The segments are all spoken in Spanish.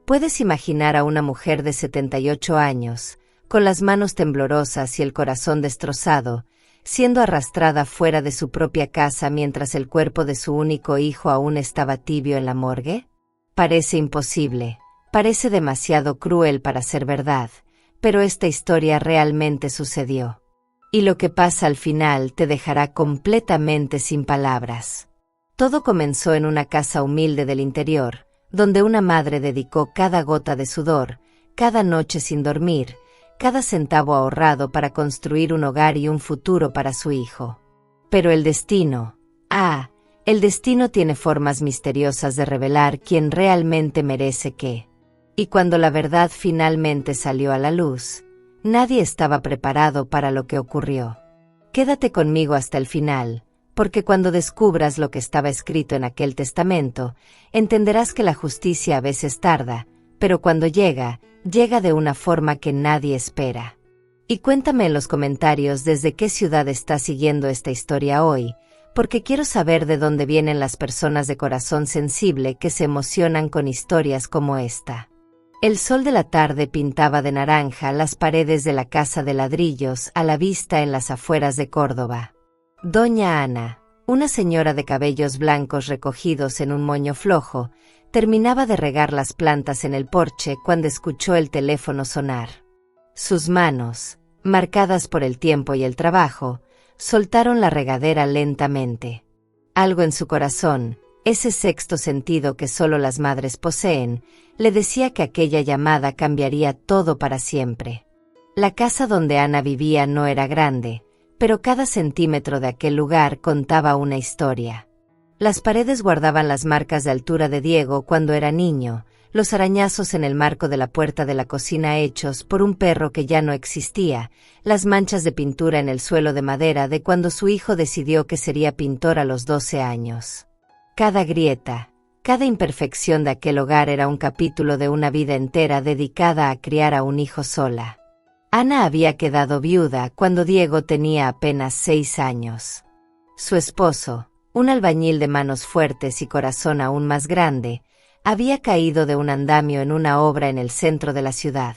Puedes imaginar a una mujer de 78 años, con las manos temblorosas y el corazón destrozado, siendo arrastrada fuera de su propia casa mientras el cuerpo de su único hijo aún estaba tibio en la morgue? Parece imposible, parece demasiado cruel para ser verdad, pero esta historia realmente sucedió. Y lo que pasa al final te dejará completamente sin palabras. Todo comenzó en una casa humilde del interior, donde una madre dedicó cada gota de sudor, cada noche sin dormir, cada centavo ahorrado para construir un hogar y un futuro para su hijo. Pero el destino, el destino tiene formas misteriosas de revelar quién realmente merece qué. Y cuando la verdad finalmente salió a la luz, nadie estaba preparado para lo que ocurrió. Quédate conmigo hasta el final, porque cuando descubras lo que estaba escrito en aquel testamento, entenderás que la justicia a veces tarda, pero cuando llega, llega de una forma que nadie espera. Y cuéntame en los comentarios desde qué ciudad estás siguiendo esta historia hoy, porque quiero saber de dónde vienen las personas de corazón sensible que se emocionan con historias como esta. El sol de la tarde pintaba de naranja las paredes de la casa de ladrillos a la vista en las afueras de Córdoba. Doña Ana, una señora de cabellos blancos recogidos en un moño flojo, terminaba de regar las plantas en el porche cuando escuchó el teléfono sonar. Sus manos, marcadas por el tiempo y el trabajo, soltaron la regadera lentamente. Algo en su corazón, ese sexto sentido que solo las madres poseen, le decía que aquella llamada cambiaría todo para siempre. La casa donde Ana vivía no era grande, pero cada centímetro de aquel lugar contaba una historia. Las paredes guardaban las marcas de altura de Diego cuando era niño, los arañazos en el marco de la puerta de la cocina hechos por un perro que ya no existía, las manchas de pintura en el suelo de madera de cuando su hijo decidió que sería pintor a los 12 años. Cada grieta, cada imperfección de aquel hogar era un capítulo de una vida entera dedicada a criar a un hijo sola. Ana había quedado viuda cuando Diego tenía apenas 6 años. Su esposo, un albañil de manos fuertes y corazón aún más grande, había caído de un andamio en una obra en el centro de la ciudad.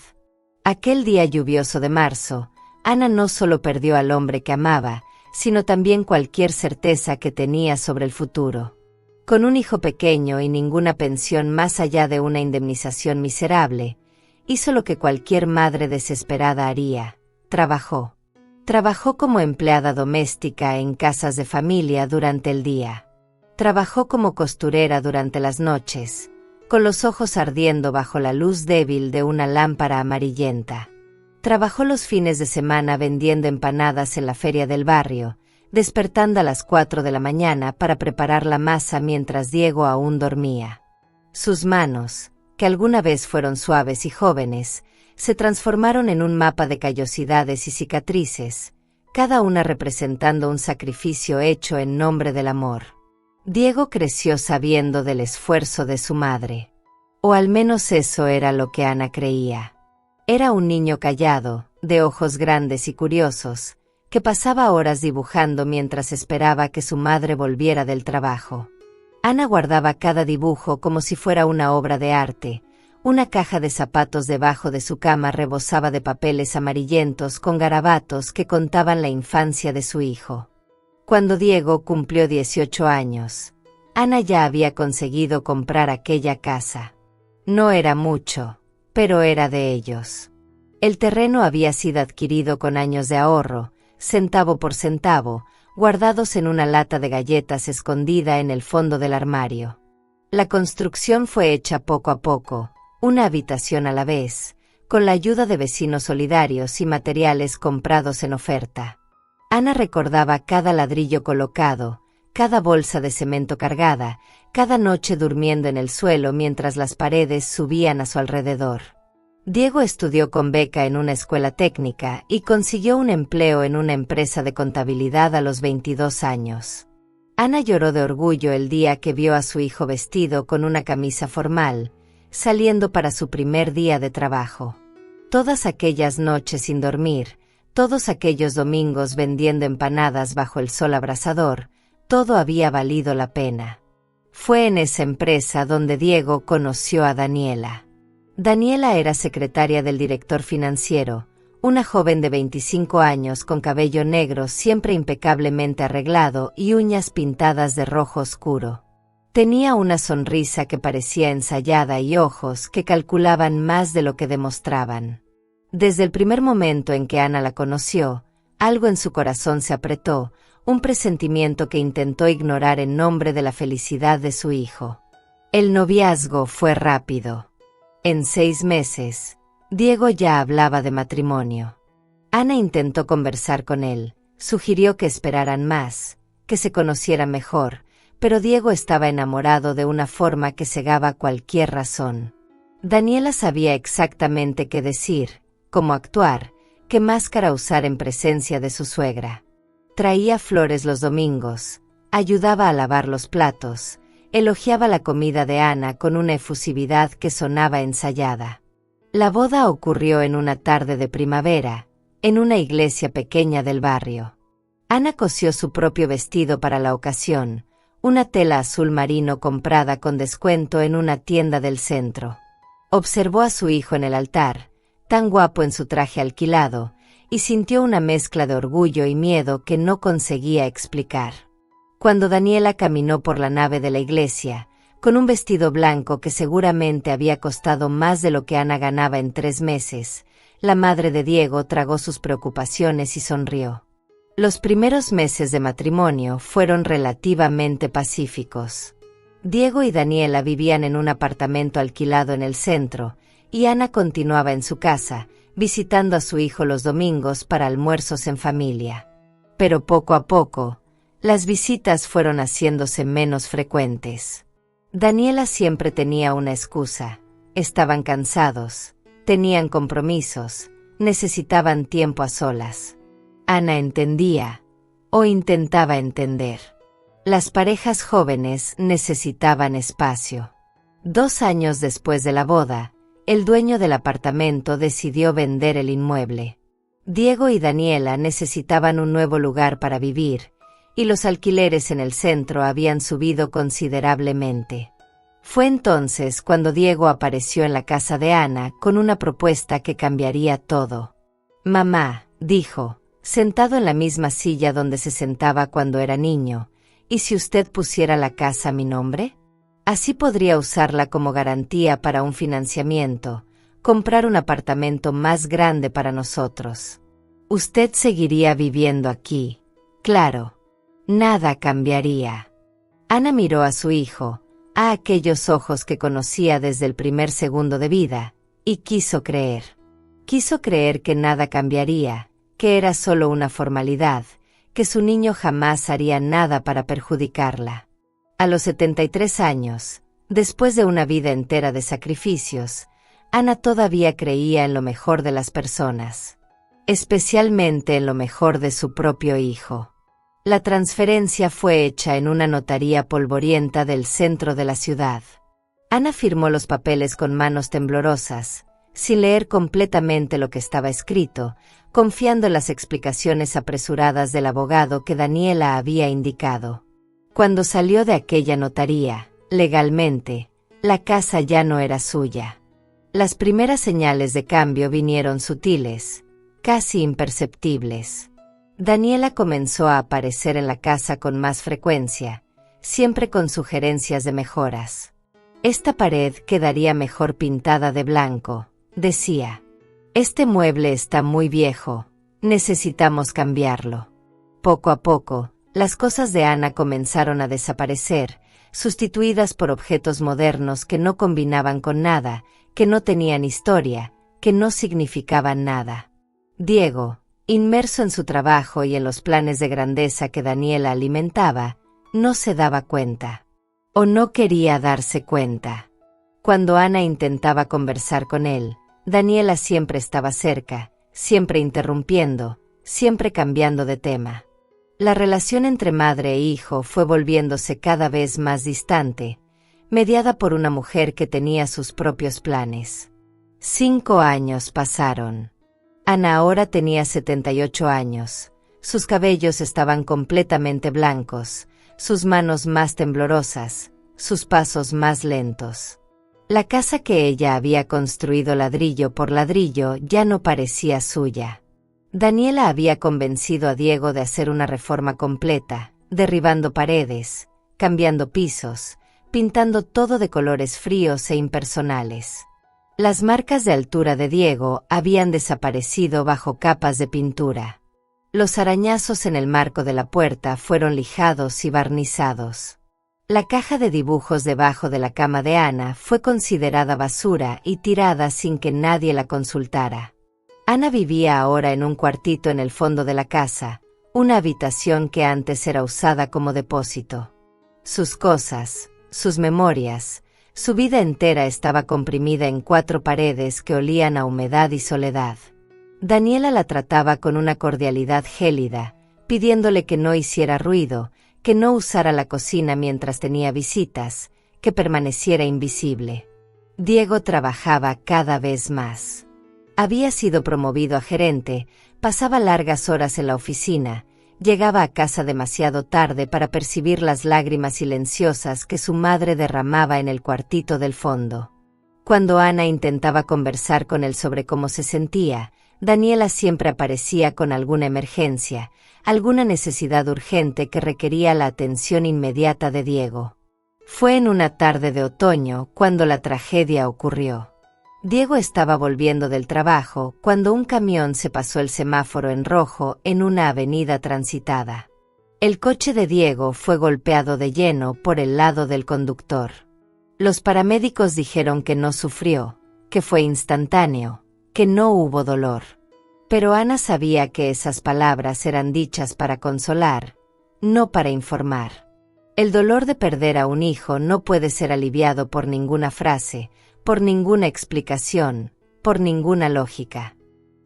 Aquel día lluvioso de marzo, Ana no solo perdió al hombre que amaba, sino también cualquier certeza que tenía sobre el futuro. Con un hijo pequeño y ninguna pensión más allá de una indemnización miserable, hizo lo que cualquier madre desesperada haría: trabajó. Trabajó como empleada doméstica en casas de familia durante el día. Trabajó como costurera durante las noches, con los ojos ardiendo bajo la luz débil de una lámpara amarillenta. Trabajó los fines de semana vendiendo empanadas en la feria del barrio, despertando a las 4 de la mañana para preparar la masa mientras Diego aún dormía. Sus manos, que alguna vez fueron suaves y jóvenes, se transformaron en un mapa de callosidades y cicatrices, cada una representando un sacrificio hecho en nombre del amor. Diego creció sabiendo del esfuerzo de su madre. O al menos eso era lo que Ana creía. Era un niño callado, de ojos grandes y curiosos, que pasaba horas dibujando mientras esperaba que su madre volviera del trabajo. Ana guardaba cada dibujo como si fuera una obra de arte. Una caja de zapatos debajo de su cama rebosaba de papeles amarillentos con garabatos que contaban la infancia de su hijo. Cuando Diego cumplió 18 años, Ana ya había conseguido comprar aquella casa. No era mucho, pero era de ellos. El terreno había sido adquirido con años de ahorro, centavo por centavo, guardados en una lata de galletas escondida en el fondo del armario. La construcción fue hecha poco a poco, una habitación a la vez, con la ayuda de vecinos solidarios y materiales comprados en oferta. Ana recordaba cada ladrillo colocado, cada bolsa de cemento cargada, cada noche durmiendo en el suelo mientras las paredes subían a su alrededor. Diego estudió con beca en una escuela técnica y consiguió un empleo en una empresa de contabilidad a los 22 años. Ana lloró de orgullo el día que vio a su hijo vestido con una camisa formal, saliendo para su primer día de trabajo. Todas aquellas noches sin dormir, todos aquellos domingos vendiendo empanadas bajo el sol abrasador, todo había valido la pena. Fue en esa empresa donde Diego conoció a Daniela. Daniela era secretaria del director financiero, una joven de 25 años con cabello negro siempre impecablemente arreglado y uñas pintadas de rojo oscuro. Tenía una sonrisa que parecía ensayada y ojos que calculaban más de lo que demostraban. Desde el primer momento en que Ana la conoció, algo en su corazón se apretó, un presentimiento que intentó ignorar en nombre de la felicidad de su hijo. El noviazgo fue rápido. En 6 meses, Diego ya hablaba de matrimonio. Ana intentó conversar con él, sugirió que esperaran más, que se conocieran mejor, pero Diego estaba enamorado de una forma que cegaba cualquier razón. Daniela sabía exactamente qué decir, cómo actuar, qué máscara usar en presencia de su suegra. Traía flores los domingos, ayudaba a lavar los platos, elogiaba la comida de Ana con una efusividad que sonaba ensayada. La boda ocurrió en una tarde de primavera, en una iglesia pequeña del barrio. Ana cosió su propio vestido para la ocasión, una tela azul marino comprada con descuento en una tienda del centro. Observó a su hijo en el altar, tan guapo en su traje alquilado, y sintió una mezcla de orgullo y miedo que no conseguía explicar. Cuando Daniela caminó por la nave de la iglesia, con un vestido blanco que seguramente había costado más de lo que Ana ganaba en 3 meses, la madre de Diego tragó sus preocupaciones y sonrió. Los primeros meses de matrimonio fueron relativamente pacíficos. Diego y Daniela vivían en un apartamento alquilado en el centro, y Ana continuaba en su casa, visitando a su hijo los domingos para almuerzos en familia. Pero poco a poco, las visitas fueron haciéndose menos frecuentes. Daniela siempre tenía una excusa: estaban cansados, tenían compromisos, necesitaban tiempo a solas. Ana entendía, o intentaba entender. Las parejas jóvenes necesitaban espacio. 2 años después de la boda, el dueño del apartamento decidió vender el inmueble. Diego y Daniela necesitaban un nuevo lugar para vivir, y los alquileres en el centro habían subido considerablemente. Fue entonces cuando Diego apareció en la casa de Ana con una propuesta que cambiaría todo. «Mamá», dijo, sentado en la misma silla donde se sentaba cuando era niño, «¿y si usted pusiera la casa a mi nombre? Así podría usarla como garantía para un financiamiento, comprar un apartamento más grande para nosotros. Usted seguiría viviendo aquí, claro. Nada cambiaría». Ana miró a su hijo, a aquellos ojos que conocía desde el primer segundo de vida, y quiso creer. Quiso creer que nada cambiaría, que era solo una formalidad, que su niño jamás haría nada para perjudicarla. A los 73 años, después de una vida entera de sacrificios, Ana todavía creía en lo mejor de las personas, especialmente en lo mejor de su propio hijo. La transferencia fue hecha en una notaría polvorienta del centro de la ciudad. Ana firmó los papeles con manos temblorosas, sin leer completamente lo que estaba escrito, confiando en las explicaciones apresuradas del abogado que Daniela había indicado. Cuando salió de aquella notaría, legalmente, la casa ya no era suya. Las primeras señales de cambio vinieron sutiles, casi imperceptibles. Daniela comenzó a aparecer en la casa con más frecuencia, siempre con sugerencias de mejoras. «Esta pared quedaría mejor pintada de blanco», decía. «Este mueble está muy viejo, necesitamos cambiarlo». Poco a poco, las cosas de Ana comenzaron a desaparecer, sustituidas por objetos modernos que no combinaban con nada, que no tenían historia, que no significaban nada. Diego, inmerso en su trabajo y en los planes de grandeza que Daniela alimentaba, no se daba cuenta. O no quería darse cuenta. Cuando Ana intentaba conversar con él, Daniela siempre estaba cerca, siempre interrumpiendo, siempre cambiando de tema. La relación entre madre e hijo fue volviéndose cada vez más distante, mediada por una mujer que tenía sus propios planes. 5 años pasaron. Ana ahora tenía 78 años, sus cabellos estaban completamente blancos, sus manos más temblorosas, sus pasos más lentos. La casa que ella había construido ladrillo por ladrillo ya no parecía suya. Daniela había convencido a Diego de hacer una reforma completa, derribando paredes, cambiando pisos, pintando todo de colores fríos e impersonales. Las marcas de altura de Diego habían desaparecido bajo capas de pintura. Los arañazos en el marco de la puerta fueron lijados y barnizados. La caja de dibujos debajo de la cama de Ana fue considerada basura y tirada sin que nadie la consultara. Ana vivía ahora en un cuartito en el fondo de la casa, una habitación que antes era usada como depósito. Sus cosas, sus memorias, su vida entera estaba comprimida en 4 paredes que olían a humedad y soledad. Daniela la trataba con una cordialidad gélida, pidiéndole que no hiciera ruido, que no usara la cocina mientras tenía visitas, que permaneciera invisible. Diego trabajaba cada vez más. Había sido promovido a gerente, pasaba largas horas en la oficina, llegaba a casa demasiado tarde para percibir las lágrimas silenciosas que su madre derramaba en el cuartito del fondo. Cuando Ana intentaba conversar con él sobre cómo se sentía, Daniela siempre aparecía con alguna emergencia, alguna necesidad urgente que requería la atención inmediata de Diego. Fue en una tarde de otoño cuando la tragedia ocurrió. Diego estaba volviendo del trabajo cuando un camión se pasó el semáforo en rojo en una avenida transitada. El coche de Diego fue golpeado de lleno por el lado del conductor. Los paramédicos dijeron que no sufrió, que fue instantáneo, que no hubo dolor. Pero Ana sabía que esas palabras eran dichas para consolar, no para informar. El dolor de perder a un hijo no puede ser aliviado por ninguna frase, por ninguna explicación, por ninguna lógica.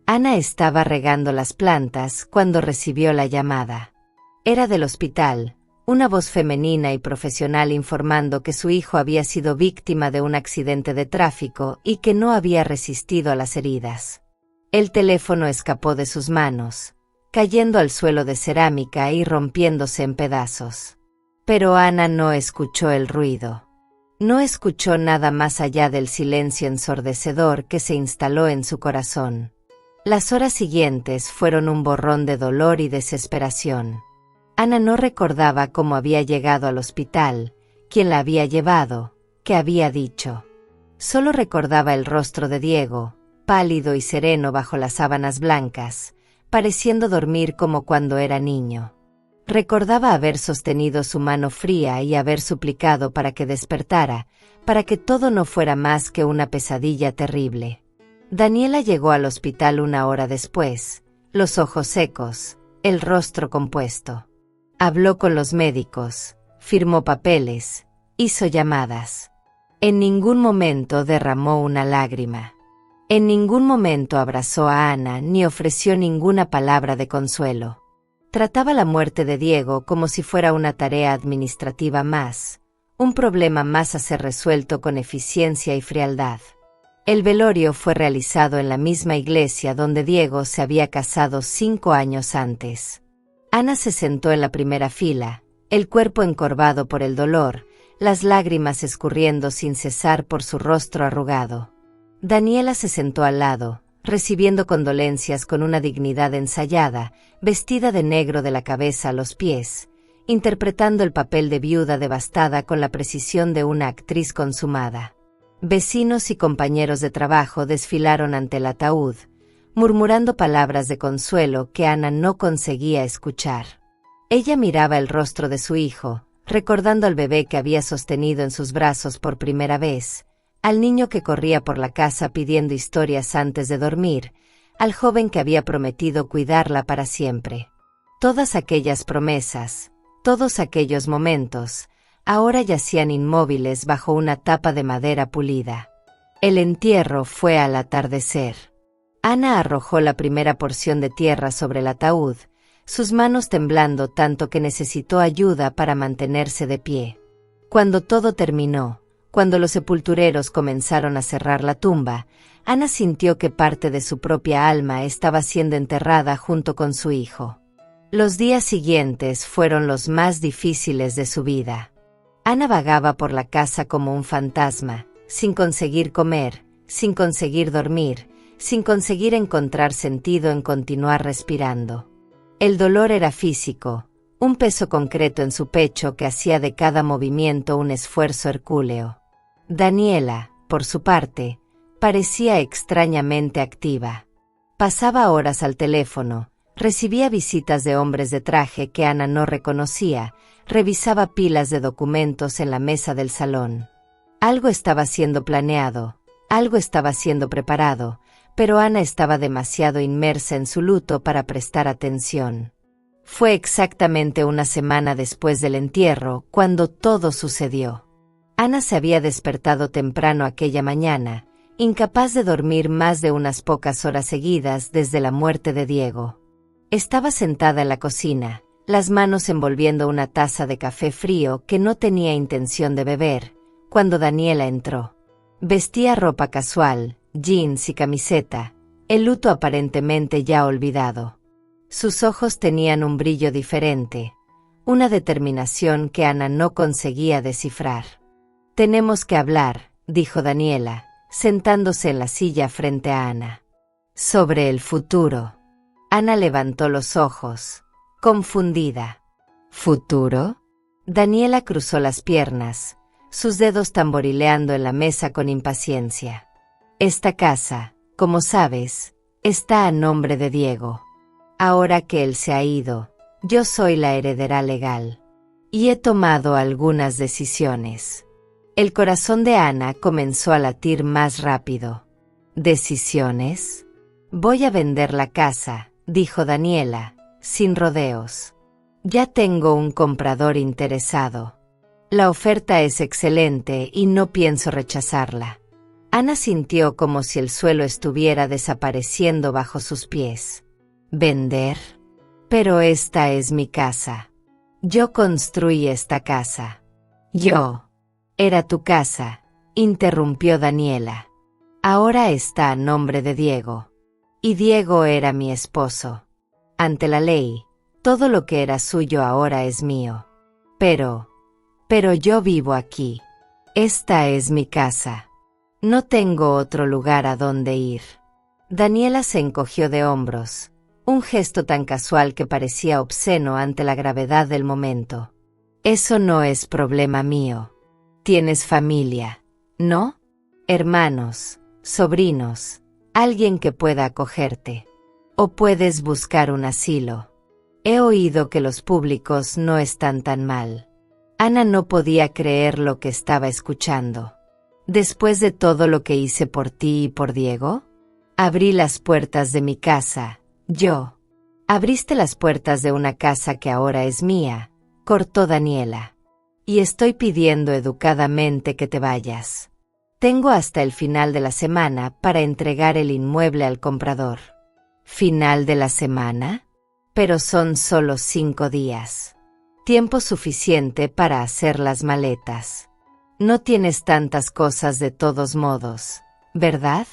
Ana estaba regando las plantas cuando recibió la llamada. Era del hospital, una voz femenina y profesional informando que su hijo había sido víctima de un accidente de tráfico y que no había resistido a las heridas. El teléfono escapó de sus manos, cayendo al suelo de cerámica y rompiéndose en pedazos. Pero Ana no escuchó el ruido. No escuchó nada más allá del silencio ensordecedor que se instaló en su corazón. Las horas siguientes fueron un borrón de dolor y desesperación. Ana no recordaba cómo había llegado al hospital, quién la había llevado, qué había dicho. Solo recordaba el rostro de Diego, pálido y sereno bajo las sábanas blancas, pareciendo dormir como cuando era niño. Recordaba haber sostenido su mano fría y haber suplicado para que despertara, para que todo no fuera más que una pesadilla terrible. Daniela llegó al hospital 1 hora después, los ojos secos, el rostro compuesto. Habló con los médicos, firmó papeles, hizo llamadas. En ningún momento derramó una lágrima. En ningún momento abrazó a Ana ni ofreció ninguna palabra de consuelo. Trataba la muerte de Diego como si fuera una tarea administrativa más, un problema más a ser resuelto con eficiencia y frialdad. El velorio fue realizado en la misma iglesia donde Diego se había casado 5 años antes. Ana se sentó en la primera fila, el cuerpo encorvado por el dolor, las lágrimas escurriendo sin cesar por su rostro arrugado. Daniela se sentó al lado, recibiendo condolencias con una dignidad ensayada, vestida de negro de la cabeza a los pies, interpretando el papel de viuda devastada con la precisión de una actriz consumada. Vecinos y compañeros de trabajo desfilaron ante el ataúd, murmurando palabras de consuelo que Ana no conseguía escuchar. Ella miraba el rostro de su hijo, recordando al bebé que había sostenido en sus brazos por primera vez, al niño que corría por la casa pidiendo historias antes de dormir, al joven que había prometido cuidarla para siempre. Todas aquellas promesas, todos aquellos momentos, ahora yacían inmóviles bajo una tapa de madera pulida. El entierro fue al atardecer. Ana arrojó la primera porción de tierra sobre el ataúd, sus manos temblando tanto que necesitó ayuda para mantenerse de pie. Cuando todo terminó, cuando los sepultureros comenzaron a cerrar la tumba, Ana sintió que parte de su propia alma estaba siendo enterrada junto con su hijo. Los días siguientes fueron los más difíciles de su vida. Ana vagaba por la casa como un fantasma, sin conseguir comer, sin conseguir dormir, sin conseguir encontrar sentido en continuar respirando. El dolor era físico, un peso concreto en su pecho que hacía de cada movimiento un esfuerzo hercúleo. Daniela, por su parte, parecía extrañamente activa. Pasaba horas al teléfono, recibía visitas de hombres de traje que Ana no reconocía, revisaba pilas de documentos en la mesa del salón. Algo estaba siendo planeado, algo estaba siendo preparado, pero Ana estaba demasiado inmersa en su luto para prestar atención. Fue exactamente una semana después del entierro cuando todo sucedió. Ana se había despertado temprano aquella mañana, incapaz de dormir más de unas pocas horas seguidas desde la muerte de Diego. Estaba sentada en la cocina, las manos envolviendo una taza de café frío que no tenía intención de beber, cuando Daniela entró. Vestía ropa casual, jeans y camiseta, el luto aparentemente ya olvidado. Sus ojos tenían un brillo diferente, una determinación que Ana no conseguía descifrar. «Tenemos que hablar», dijo Daniela, sentándose en la silla frente a Ana. «Sobre el futuro». Ana levantó los ojos, confundida. «¿Futuro?» Daniela cruzó las piernas, sus dedos tamborileando en la mesa con impaciencia. «Esta casa, como sabes, está a nombre de Diego. Ahora que él se ha ido, yo soy la heredera legal. Y he tomado algunas decisiones». El corazón de Ana comenzó a latir más rápido. «¿Decisiones?» «Voy a vender la casa», dijo Daniela, sin rodeos. «Ya tengo un comprador interesado. La oferta es excelente y no pienso rechazarla». Ana sintió como si el suelo estuviera desapareciendo bajo sus pies. «¿Vender? Pero esta es mi casa. Yo construí esta casa». «Yo». «Era tu casa», interrumpió Daniela. «Ahora está a nombre de Diego. Y Diego era mi esposo. Ante la ley, todo lo que era suyo ahora es mío. Pero yo vivo aquí. Esta es mi casa. No tengo otro lugar a donde ir». Daniela se encogió de hombros, un gesto tan casual que parecía obsceno ante la gravedad del momento. «Eso no es problema mío. Tienes familia, ¿no? Hermanos, sobrinos, alguien que pueda acogerte. O puedes buscar un asilo. He oído que los públicos no están tan mal». Ana no podía creer lo que estaba escuchando. «¿Después de todo lo que hice por ti y por Diego? Abrí las puertas de mi casa, yo». «Abriste las puertas de una casa que ahora es mía», cortó Daniela. «Y estoy pidiendo educadamente que te vayas. Tengo hasta el final de la semana para entregar el inmueble al comprador». «¿Final de la semana? Pero son solo 5 días. Tiempo suficiente para hacer las maletas. No tienes tantas cosas de todos modos, ¿verdad?»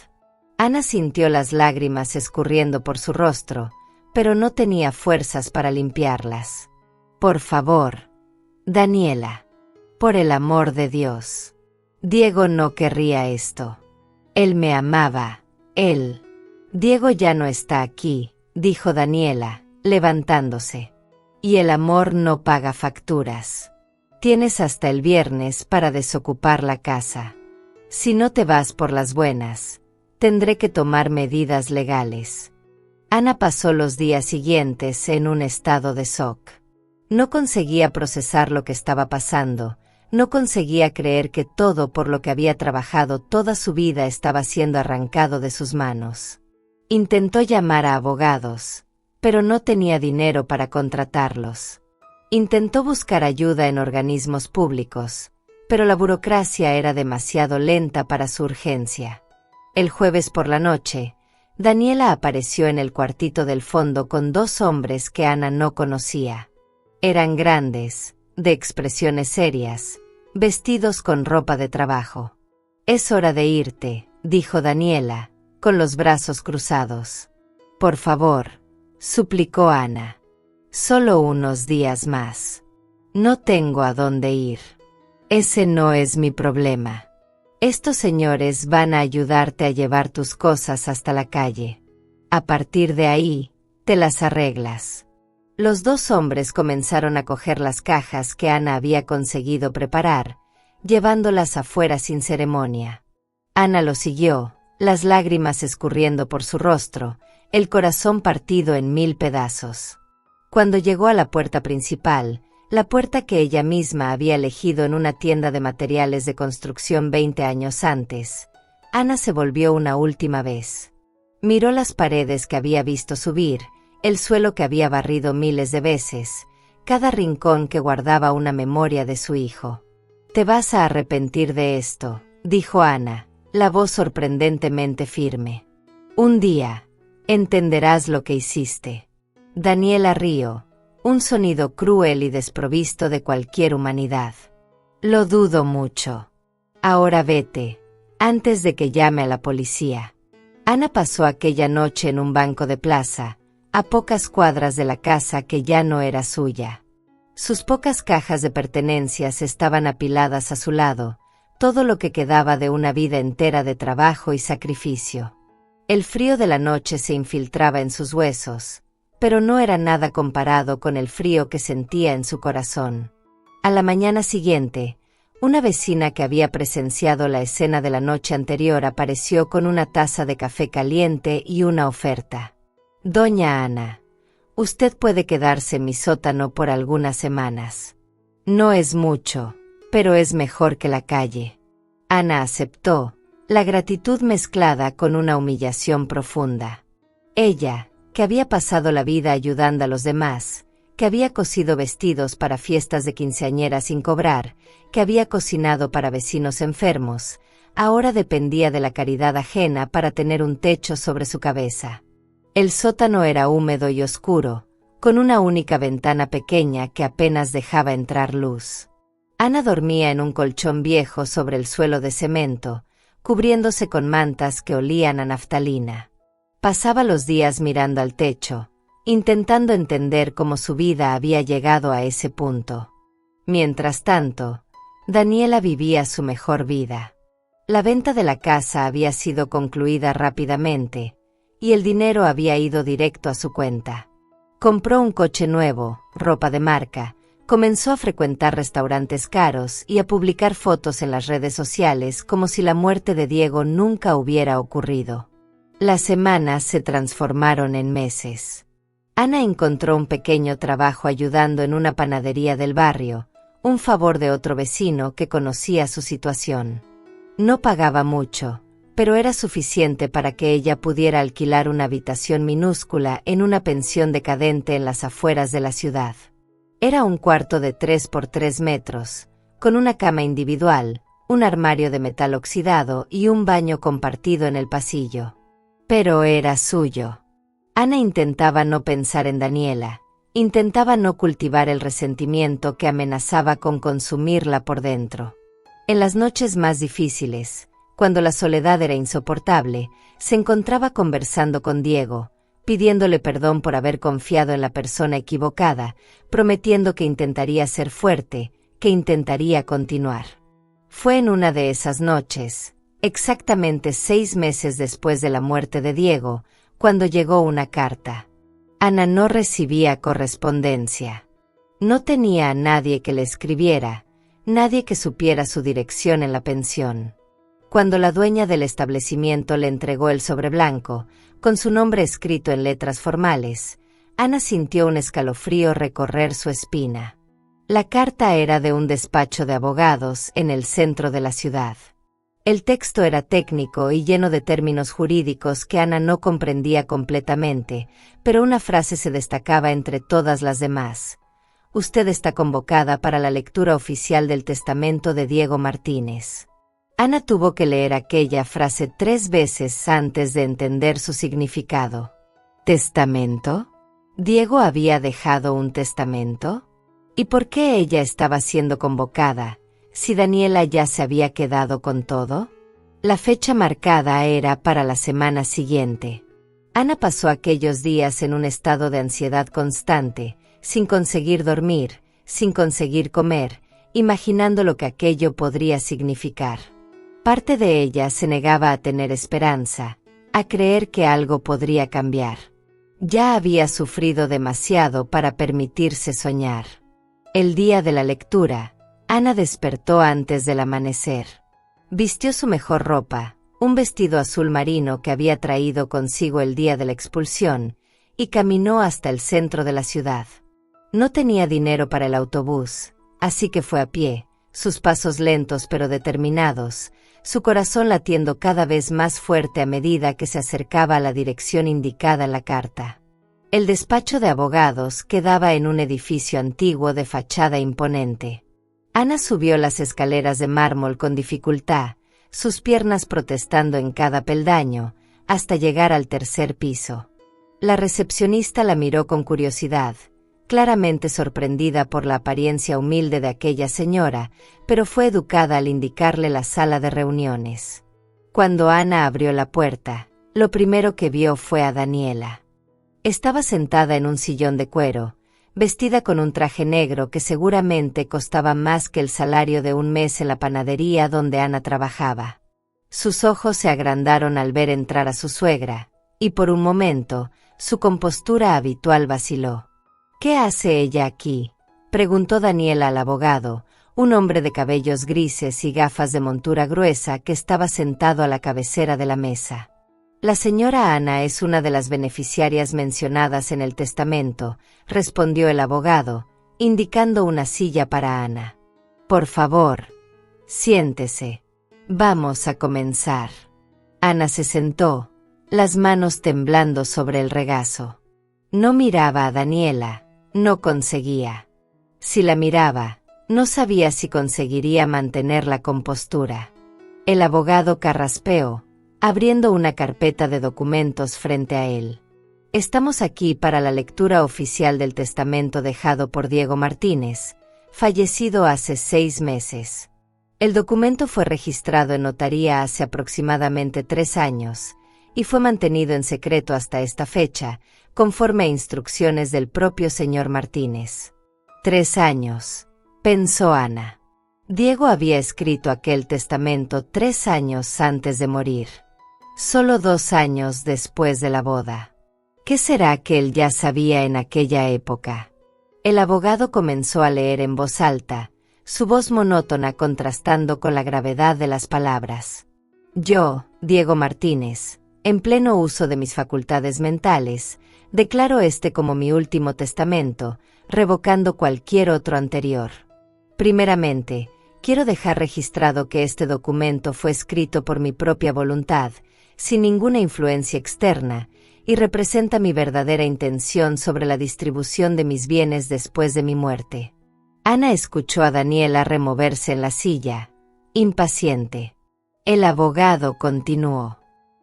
Ana sintió las lágrimas escurriendo por su rostro, pero no tenía fuerzas para limpiarlas. «Por favor, Daniela, por el amor de Dios. Diego no querría esto. Él me amaba, él». «Diego ya no está aquí», dijo Daniela, levantándose. «Y el amor no paga facturas. Tienes hasta el viernes para desocupar la casa. Si no te vas por las buenas, tendré que tomar medidas legales». Ana pasó los días siguientes en un estado de shock. No conseguía procesar lo que estaba pasando, no conseguía creer que todo por lo que había trabajado toda su vida estaba siendo arrancado de sus manos. Intentó llamar a abogados, pero no tenía dinero para contratarlos. Intentó buscar ayuda en organismos públicos, pero la burocracia era demasiado lenta para su urgencia. El jueves por la noche, Daniela apareció en el cuartito del fondo con 2 hombres que Ana no conocía. Eran grandes, de expresiones serias, vestidos con ropa de trabajo. «Es hora de irte», dijo Daniela, con los brazos cruzados. «Por favor», suplicó Ana. «Solo unos días más. No tengo a dónde ir». «Ese no es mi problema. Estos señores van a ayudarte a llevar tus cosas hasta la calle. A partir de ahí, te las arreglas. Los dos hombres comenzaron a coger las cajas que Ana había conseguido preparar, llevándolas afuera sin ceremonia. Ana lo siguió, las lágrimas escurriendo por su rostro, el corazón partido en 1000 pedazos. Cuando llegó a la puerta principal, la puerta que ella misma había elegido en una tienda de materiales de construcción 20 años antes, Ana se volvió una última vez. Miró las paredes que había visto subir, el suelo que había barrido miles de veces, cada rincón que guardaba una memoria de su hijo. «Te vas a arrepentir de esto», dijo Ana, la voz sorprendentemente firme. «Un día, entenderás lo que hiciste». Daniela rió, un sonido cruel y desprovisto de cualquier humanidad. «Lo dudo mucho. Ahora vete, antes de que llame a la policía». Ana pasó aquella noche en un banco de plaza, a pocas cuadras de la casa que ya no era suya. Sus pocas cajas de pertenencias estaban apiladas a su lado, todo lo que quedaba de una vida entera de trabajo y sacrificio. El frío de la noche se infiltraba en sus huesos, pero no era nada comparado con el frío que sentía en su corazón. A la mañana siguiente, una vecina que había presenciado la escena de la noche anterior apareció con una taza de café caliente y una oferta. «Doña Ana, usted puede quedarse en mi sótano por algunas semanas. No es mucho, pero es mejor que la calle». Ana aceptó, la gratitud mezclada con una humillación profunda. Ella, que había pasado la vida ayudando a los demás, que había cosido vestidos para fiestas de quinceañera sin cobrar, que había cocinado para vecinos enfermos, ahora dependía de la caridad ajena para tener un techo sobre su cabeza. El sótano era húmedo y oscuro, con una única ventana pequeña que apenas dejaba entrar luz. Ana dormía en un colchón viejo sobre el suelo de cemento, cubriéndose con mantas que olían a naftalina. Pasaba los días mirando al techo, intentando entender cómo su vida había llegado a ese punto. Mientras tanto, Daniela vivía su mejor vida. La venta de la casa había sido concluida rápidamente, y el dinero había ido directo a su cuenta. Compró un coche nuevo, ropa de marca, comenzó a frecuentar restaurantes caros y a publicar fotos en las redes sociales como si la muerte de Diego nunca hubiera ocurrido. Las semanas se transformaron en meses. Ana encontró un pequeño trabajo ayudando en una panadería del barrio, un favor de otro vecino que conocía su situación. No pagaba mucho, pero era suficiente para que ella pudiera alquilar una habitación minúscula en una pensión decadente en las afueras de la ciudad. Era un cuarto de 3 por 3 metros, con una cama individual, un armario de metal oxidado y un baño compartido en el pasillo. Pero era suyo. Ana intentaba no pensar en Daniela, intentaba no cultivar el resentimiento que amenazaba con consumirla por dentro. En las noches más difíciles, cuando la soledad era insoportable, se encontraba conversando con Diego, pidiéndole perdón por haber confiado en la persona equivocada, prometiendo que intentaría ser fuerte, que intentaría continuar. Fue en una de esas noches, exactamente 6 meses después de la muerte de Diego, cuando llegó una carta. Ana no recibía correspondencia. No tenía a nadie que le escribiera, nadie que supiera su dirección en la pensión. Cuando la dueña del establecimiento le entregó el sobre blanco, con su nombre escrito en letras formales, Ana sintió un escalofrío recorrer su espina. La carta era de un despacho de abogados en el centro de la ciudad. El texto era técnico y lleno de términos jurídicos que Ana no comprendía completamente, pero una frase se destacaba entre todas las demás. Usted está convocada para la lectura oficial del testamento de Diego Martínez. Ana tuvo que leer aquella frase 3 veces antes de entender su significado. ¿Testamento? ¿Diego había dejado un testamento? ¿Y por qué ella estaba siendo convocada, si Daniela ya se había quedado con todo? La fecha marcada era para la semana siguiente. Ana pasó aquellos días en un estado de ansiedad constante, sin conseguir dormir, sin conseguir comer, imaginando lo que aquello podría significar. Parte de ella se negaba a tener esperanza, a creer que algo podría cambiar. Ya había sufrido demasiado para permitirse soñar. El día de la lectura, Ana despertó antes del amanecer. Vistió su mejor ropa, un vestido azul marino que había traído consigo el día de la expulsión, y caminó hasta el centro de la ciudad. No tenía dinero para el autobús, así que fue a pie, sus pasos lentos pero determinados, su corazón latiendo cada vez más fuerte a medida que se acercaba a la dirección indicada en la carta. El despacho de abogados quedaba en un edificio antiguo de fachada imponente. Ana subió las escaleras de mármol con dificultad, sus piernas protestando en cada peldaño, hasta llegar al tercer piso. La recepcionista la miró con curiosidad, claramente sorprendida por la apariencia humilde de aquella señora, pero fue educada al indicarle la sala de reuniones. Cuando Ana abrió la puerta, lo primero que vio fue a Daniela. Estaba sentada en un sillón de cuero, vestida con un traje negro que seguramente costaba más que el salario de un mes en la panadería donde Ana trabajaba. Sus ojos se agrandaron al ver entrar a su suegra, y por un momento, su compostura habitual vaciló. «¿Qué hace ella aquí?», preguntó Daniela al abogado, un hombre de cabellos grises y gafas de montura gruesa que estaba sentado a la cabecera de la mesa. «La señora Ana es una de las beneficiarias mencionadas en el testamento», respondió el abogado, indicando una silla para Ana. «Por favor, siéntese. Vamos a comenzar». Ana se sentó, las manos temblando sobre el regazo. No miraba a Daniela, no conseguía. Si la miraba, no sabía si conseguiría mantener la compostura. El abogado carraspeó, abriendo una carpeta de documentos frente a él. «Estamos aquí para la lectura oficial del testamento dejado por Diego Martínez, fallecido hace 6 meses. El documento fue registrado en notaría hace aproximadamente 3 años, y fue mantenido en secreto hasta esta fecha, conforme a instrucciones del propio señor Martínez». 3 años, pensó Ana. Diego había escrito aquel testamento 3 años antes de morir. Solo 2 años después de la boda. ¿Qué será que él ya sabía en aquella época? El abogado comenzó a leer en voz alta, su voz monótona contrastando con la gravedad de las palabras. «Yo, Diego Martínez, en pleno uso de mis facultades mentales, declaro este como mi último testamento, revocando cualquier otro anterior. Primeramente, quiero dejar registrado que este documento fue escrito por mi propia voluntad, sin ninguna influencia externa, y representa mi verdadera intención sobre la distribución de mis bienes después de mi muerte». Ana escuchó a Daniela removerse en la silla, impaciente. El abogado continuó.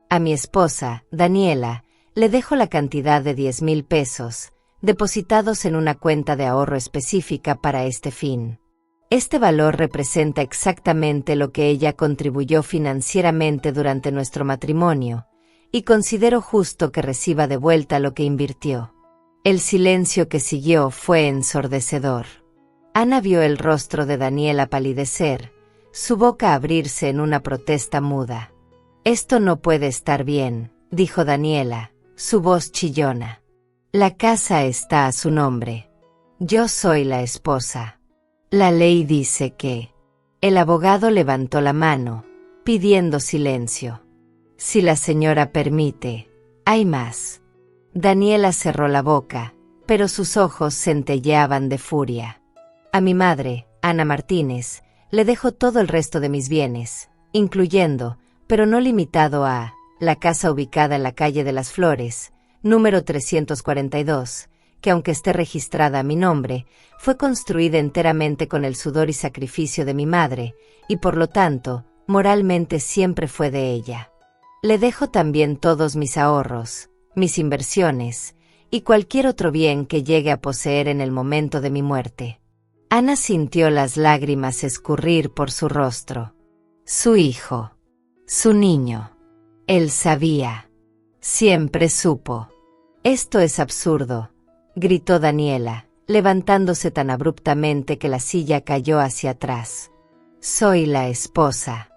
«A mi esposa, Daniela, le dejo la cantidad de 10,000 pesos, depositados en una cuenta de ahorro específica para este fin. Este valor representa exactamente lo que ella contribuyó financieramente durante nuestro matrimonio, y considero justo que reciba de vuelta lo que invirtió». El silencio que siguió fue ensordecedor. Ana vio el rostro de Daniela palidecer, su boca abrirse en una protesta muda. «Esto no puede estar bien», dijo Daniela, su voz chillona. «La casa está a su nombre. Yo soy la esposa. La ley dice que…». El abogado levantó la mano, pidiendo silencio. «Si la señora permite, hay más». Daniela cerró la boca, pero sus ojos centelleaban de furia. «A mi madre, Ana Martínez, le dejo todo el resto de mis bienes, incluyendo, pero no limitado a, la casa ubicada en la calle de las Flores, número 342, que aunque esté registrada a mi nombre, fue construida enteramente con el sudor y sacrificio de mi madre, y por lo tanto, moralmente siempre fue de ella. Le dejo también todos mis ahorros, mis inversiones, y cualquier otro bien que llegue a poseer en el momento de mi muerte». Ana sintió las lágrimas escurrir por su rostro. Su hijo. Su niño. Él sabía. Siempre supo. «Esto es absurdo», gritó Daniela, levantándose tan abruptamente que la silla cayó hacia atrás. «Soy la esposa.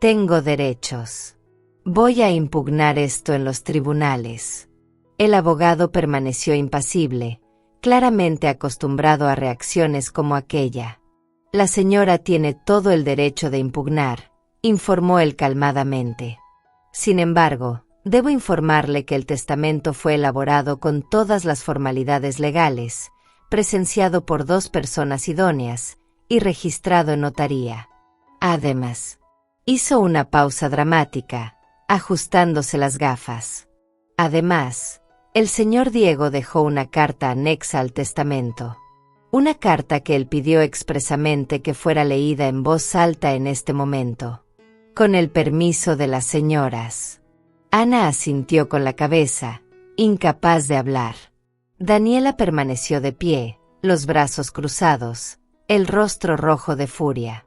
Tengo derechos. Voy a impugnar esto en los tribunales. El abogado permaneció impasible, claramente acostumbrado a reacciones como aquella. La señora tiene todo el derecho de impugnar, informó él calmadamente. Sin embargo, debo informarle que el testamento fue elaborado con todas las formalidades legales, presenciado por 2 personas idóneas y registrado en notaría. Además, hizo una pausa dramática, ajustándose las gafas. Además, el señor Diego dejó una carta anexa al testamento. Una carta que él pidió expresamente que fuera leída en voz alta en este momento. Con el permiso de las señoras. Ana asintió con la cabeza, incapaz de hablar. Daniela permaneció de pie, los brazos cruzados, el rostro rojo de furia.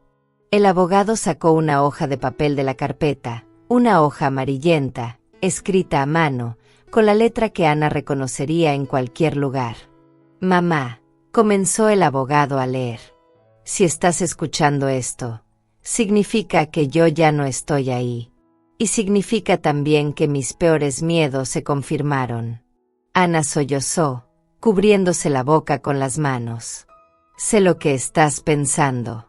El abogado sacó una hoja de papel de la carpeta, una hoja amarillenta, escrita a mano, con la letra que Ana reconocería en cualquier lugar. Mamá, comenzó el abogado a leer. Si estás escuchando esto, significa que yo ya no estoy ahí. Y significa también que mis peores miedos se confirmaron. Ana sollozó, cubriéndose la boca con las manos. Sé lo que estás pensando.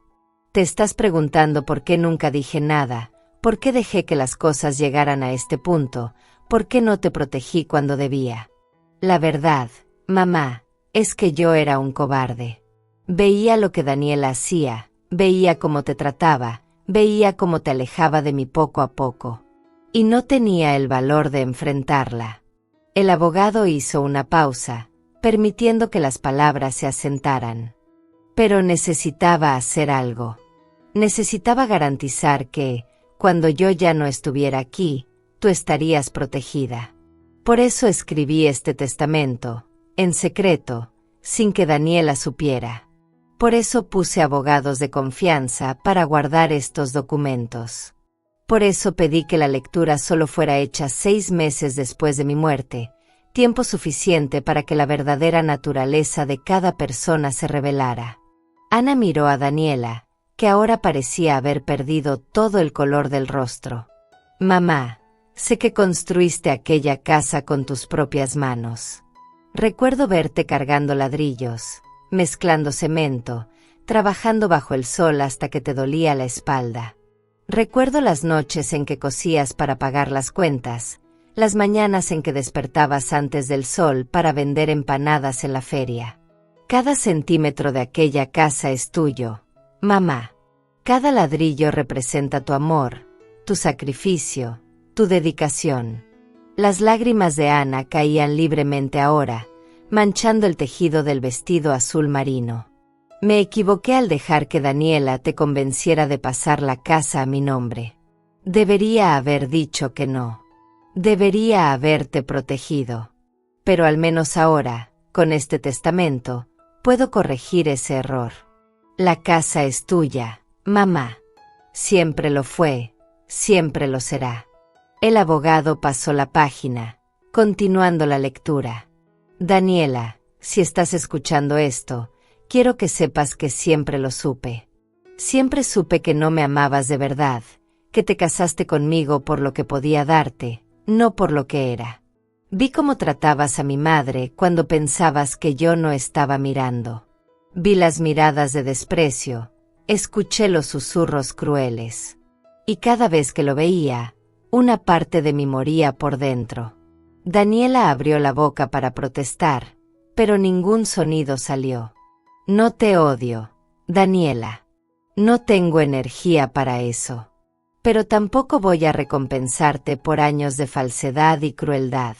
Te estás preguntando por qué nunca dije nada, por qué dejé que las cosas llegaran a este punto, por qué no te protegí cuando debía. La verdad, mamá, es que yo era un cobarde. Veía lo que Daniela hacía, veía cómo te trataba, veía cómo te alejaba de mí poco a poco. Y no tenía el valor de enfrentarla. El abogado hizo una pausa, permitiendo que las palabras se asentaran. Pero necesitaba hacer algo. Necesitaba garantizar que, cuando yo ya no estuviera aquí, tú estarías protegida. Por eso escribí este testamento, en secreto, sin que Daniela supiera. Por eso puse abogados de confianza para guardar estos documentos. Por eso pedí que la lectura solo fuera hecha 6 meses después de mi muerte, tiempo suficiente para que la verdadera naturaleza de cada persona se revelara. Ana miró a Daniela, que ahora parecía haber perdido todo el color del rostro. Mamá, sé que construiste aquella casa con tus propias manos. Recuerdo verte cargando ladrillos, mezclando cemento, trabajando bajo el sol hasta que te dolía la espalda. Recuerdo las noches en que cosías para pagar las cuentas, las mañanas en que despertabas antes del sol para vender empanadas en la feria. Cada centímetro de aquella casa es tuyo, mamá. Cada ladrillo representa tu amor, tu sacrificio, tu dedicación. Las lágrimas de Ana caían libremente ahora, manchando el tejido del vestido azul marino. Me equivoqué al dejar que Daniela te convenciera de pasar la casa a mi nombre. Debería haber dicho que no. Debería haberte protegido. Pero al menos ahora, con este testamento, puedo corregir ese error. La casa es tuya, mamá. Siempre lo fue, siempre lo será. El abogado pasó la página, continuando la lectura. Daniela, si estás escuchando esto, quiero que sepas que siempre lo supe. Siempre supe que no me amabas de verdad, que te casaste conmigo por lo que podía darte, no por lo que era. Vi cómo tratabas a mi madre cuando pensabas que yo no estaba mirando. Vi las miradas de desprecio, escuché los susurros crueles. Y cada vez que lo veía, una parte de mí moría por dentro. Daniela abrió la boca para protestar, pero ningún sonido salió. No te odio, Daniela. No tengo energía para eso. Pero tampoco voy a recompensarte por años de falsedad y crueldad.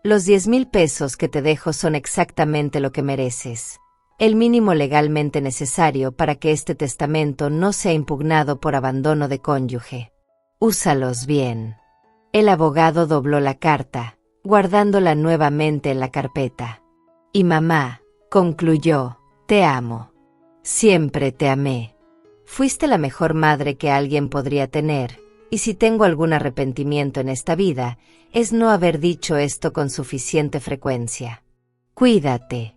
Los 10,000 pesos que te dejo son exactamente lo que mereces. El mínimo legalmente necesario para que este testamento no sea impugnado por abandono de cónyuge. Úsalos bien. El abogado dobló la carta, guardándola nuevamente en la carpeta. Y mamá, concluyó, te amo. Siempre te amé. Fuiste la mejor madre que alguien podría tener, y si tengo algún arrepentimiento en esta vida, es no haber dicho esto con suficiente frecuencia. Cuídate.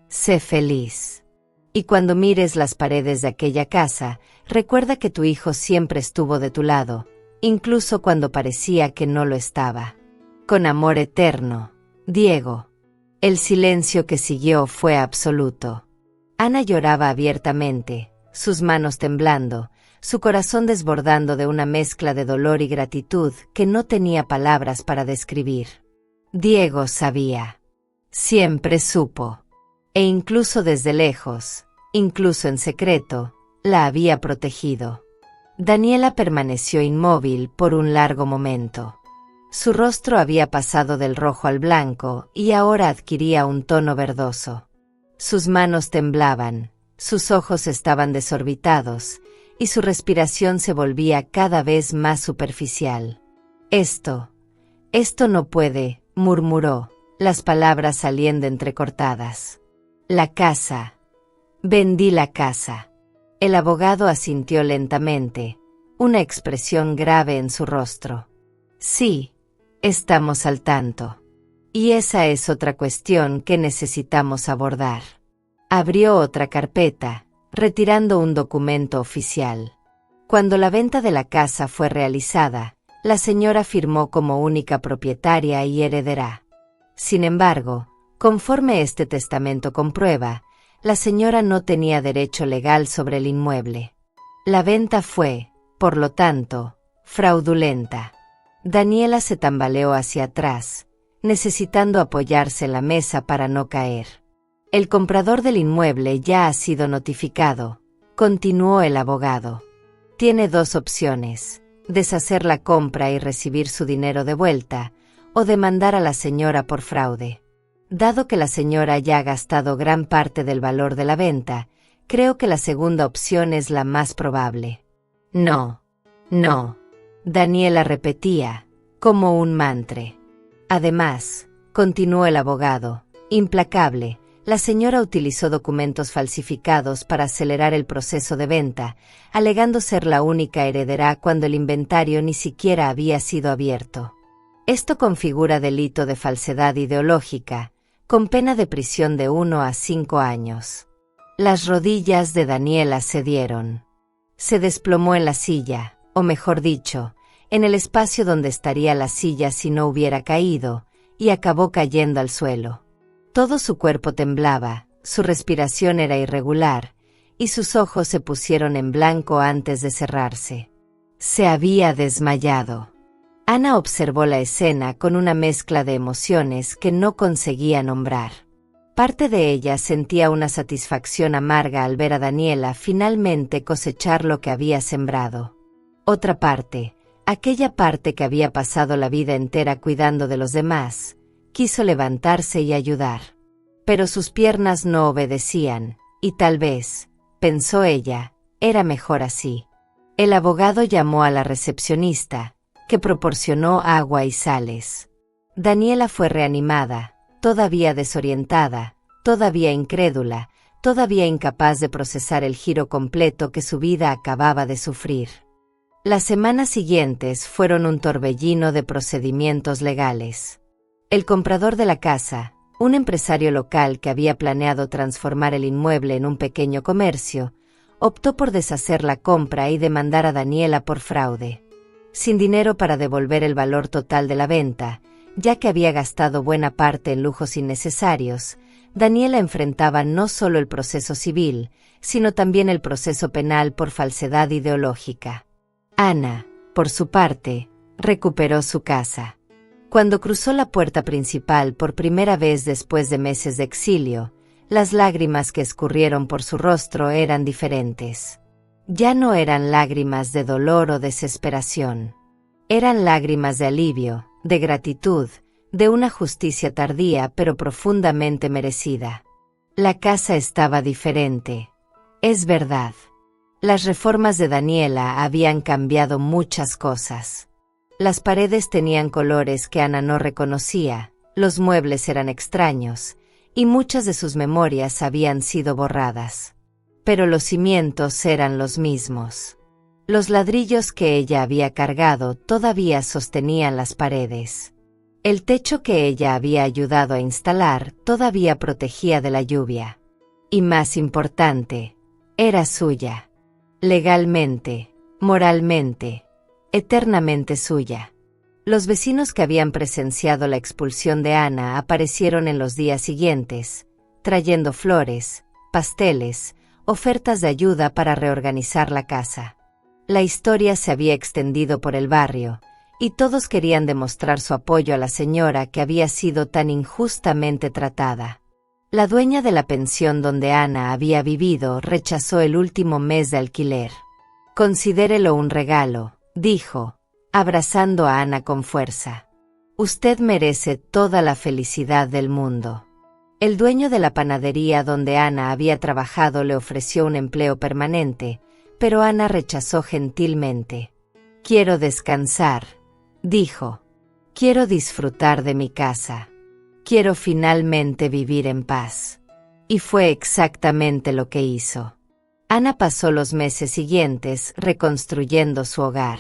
Sé feliz. Y cuando mires las paredes de aquella casa, recuerda que tu hijo siempre estuvo de tu lado, incluso cuando parecía que no lo estaba. Con amor eterno, Diego. El silencio que siguió fue absoluto. Ana lloraba abiertamente, sus manos temblando, su corazón desbordando de una mezcla de dolor y gratitud que no tenía palabras para describir. Diego sabía. Siempre supo. E incluso desde lejos, incluso en secreto, la había protegido. Daniela permaneció inmóvil por un largo momento. Su rostro había pasado del rojo al blanco y ahora adquiría un tono verdoso. Sus manos temblaban, sus ojos estaban desorbitados, y su respiración se volvía cada vez más superficial. Esto no puede, murmuró, las palabras saliendo entrecortadas. La casa. Vendí la casa. El abogado asintió lentamente, una expresión grave en su rostro. Sí, estamos al tanto. Y esa es otra cuestión que necesitamos abordar. Abrió otra carpeta, retirando un documento oficial. Cuando la venta de la casa fue realizada, la señora firmó como única propietaria y heredera. Sin embargo, conforme este testamento comprueba, la señora no tenía derecho legal sobre el inmueble. La venta fue, por lo tanto, fraudulenta. Daniela se tambaleó hacia atrás, necesitando apoyarse en la mesa para no caer. El comprador del inmueble ya ha sido notificado, continuó el abogado. Tiene dos opciones: deshacer la compra y recibir su dinero de vuelta, o demandar a la señora por fraude. Dado que la señora ya ha gastado gran parte del valor de la venta, creo que la segunda opción es la más probable. No. Daniela repetía, como un mantra. Además, continuó el abogado, implacable, la señora utilizó documentos falsificados para acelerar el proceso de venta, alegando ser la única heredera cuando el inventario ni siquiera había sido abierto. Esto configura delito de falsedad ideológica, con pena de prisión de 1 a 5 años. Las rodillas de Daniela cedieron. Se desplomó en la silla, o mejor dicho, en el espacio donde estaría la silla si no hubiera caído, y acabó cayendo al suelo. Todo su cuerpo temblaba, su respiración era irregular, y sus ojos se pusieron en blanco antes de cerrarse. Se había desmayado. Ana observó la escena con una mezcla de emociones que no conseguía nombrar. Parte de ella sentía una satisfacción amarga al ver a Daniela finalmente cosechar lo que había sembrado. Otra parte, aquella parte que había pasado la vida entera cuidando de los demás, quiso levantarse y ayudar. Pero sus piernas no obedecían, y tal vez, pensó ella, era mejor así. El abogado llamó a la recepcionista, que proporcionó agua y sales. Daniela fue reanimada, todavía desorientada, todavía incrédula, todavía incapaz de procesar el giro completo que su vida acababa de sufrir. Las semanas siguientes fueron un torbellino de procedimientos legales. El comprador de la casa, un empresario local que había planeado transformar el inmueble en un pequeño comercio, optó por deshacer la compra y demandar a Daniela por fraude. Sin dinero para devolver el valor total de la venta, ya que había gastado buena parte en lujos innecesarios, Daniela enfrentaba no solo el proceso civil, sino también el proceso penal por falsedad ideológica. Ana, por su parte, recuperó su casa. Cuando cruzó la puerta principal por primera vez después de meses de exilio, las lágrimas que escurrieron por su rostro eran diferentes. Ya no eran lágrimas de dolor o desesperación. Eran lágrimas de alivio, de gratitud, de una justicia tardía pero profundamente merecida. La casa estaba diferente. Es verdad. Las reformas de Daniela habían cambiado muchas cosas. Las paredes tenían colores que Ana no reconocía, los muebles eran extraños, y muchas de sus memorias habían sido borradas. Pero los cimientos eran los mismos. Los ladrillos que ella había cargado todavía sostenían las paredes. El techo que ella había ayudado a instalar todavía protegía de la lluvia. Y más importante, era suya. Legalmente, moralmente, eternamente suya. Los vecinos que habían presenciado la expulsión de Ana aparecieron en los días siguientes, trayendo flores, pasteles, ofertas de ayuda para reorganizar la casa. La historia se había extendido por el barrio, y todos querían demostrar su apoyo a la señora que había sido tan injustamente tratada. La dueña de la pensión donde Ana había vivido rechazó el último mes de alquiler. «Considérelo un regalo», dijo, abrazando a Ana con fuerza. «Usted merece toda la felicidad del mundo». El dueño de la panadería donde Ana había trabajado le ofreció un empleo permanente, pero Ana rechazó gentilmente. «Quiero descansar», dijo. «Quiero disfrutar de mi casa. Quiero finalmente vivir en paz». Y fue exactamente lo que hizo. Ana pasó los meses siguientes reconstruyendo su hogar.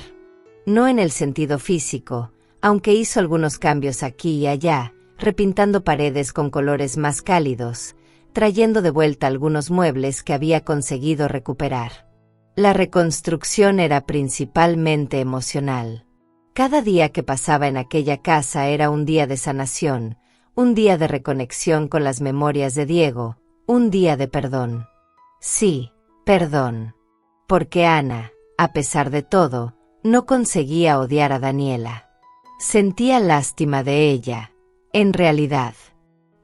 No en el sentido físico, aunque hizo algunos cambios aquí y allá, repintando paredes con colores más cálidos, trayendo de vuelta algunos muebles que había conseguido recuperar. La reconstrucción era principalmente emocional. Cada día que pasaba en aquella casa era un día de sanación, un día de reconexión con las memorias de Diego, un día de perdón. Sí, perdón. Porque Ana, a pesar de todo, no conseguía odiar a Daniela. Sentía lástima de ella, en realidad.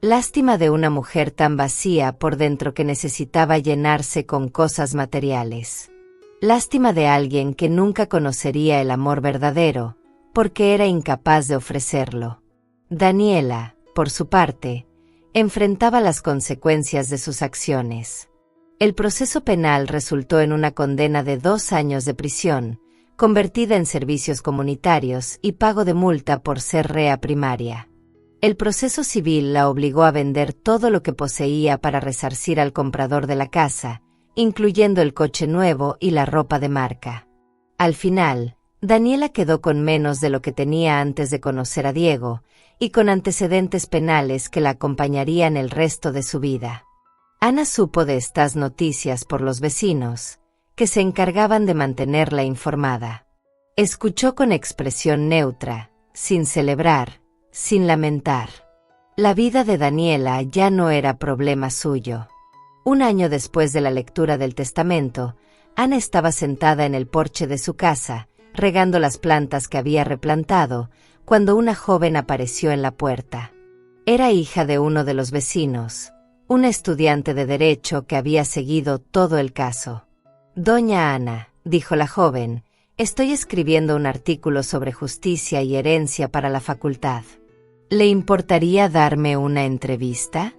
Lástima de una mujer tan vacía por dentro que necesitaba llenarse con cosas materiales. Lástima de alguien que nunca conocería el amor verdadero, porque era incapaz de ofrecerlo. Daniela, por su parte, enfrentaba las consecuencias de sus acciones. El proceso penal resultó en una condena de 2 años de prisión, convertida en servicios comunitarios y pago de multa por ser rea primaria. El proceso civil la obligó a vender todo lo que poseía para resarcir al comprador de la casa, incluyendo el coche nuevo y la ropa de marca. Al final, Daniela quedó con menos de lo que tenía antes de conocer a Diego, y con antecedentes penales que la acompañarían el resto de su vida. Ana supo de estas noticias por los vecinos, que se encargaban de mantenerla informada. Escuchó con expresión neutra, sin celebrar, sin lamentar. La vida de Daniela ya no era problema suyo. Un año después de la lectura del testamento, Ana estaba sentada en el porche de su casa, regando las plantas que había replantado, cuando una joven apareció en la puerta. Era hija de uno de los vecinos, una estudiante de Derecho que había seguido todo el caso. «Doña Ana», dijo la joven, «estoy escribiendo un artículo sobre justicia y herencia para la facultad. ¿Le importaría darme una entrevista?»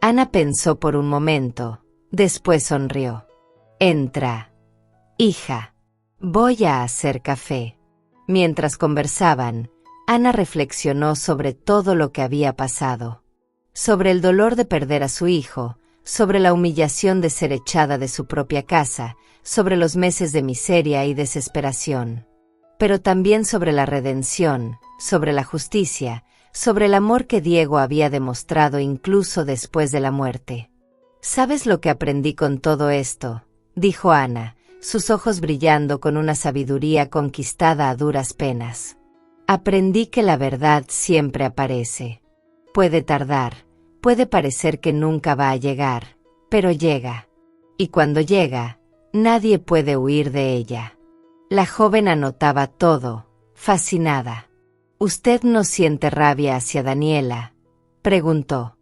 Ana pensó por un momento, después sonrió. «Entra. Hija. Voy a hacer café». Mientras conversaban, Ana reflexionó sobre todo lo que había pasado. Sobre el dolor de perder a su hijo, sobre la humillación de ser echada de su propia casa, sobre los meses de miseria y desesperación. Pero también sobre la redención, sobre la justicia, sobre el amor que Diego había demostrado incluso después de la muerte. «¿Sabes lo que aprendí con todo esto?», dijo Ana, sus ojos brillando con una sabiduría conquistada a duras penas. «Aprendí que la verdad siempre aparece. Puede tardar, puede parecer que nunca va a llegar, pero llega. Y cuando llega, nadie puede huir de ella». La joven anotaba todo, fascinada. «¿Usted no siente rabia hacia Daniela?», preguntó.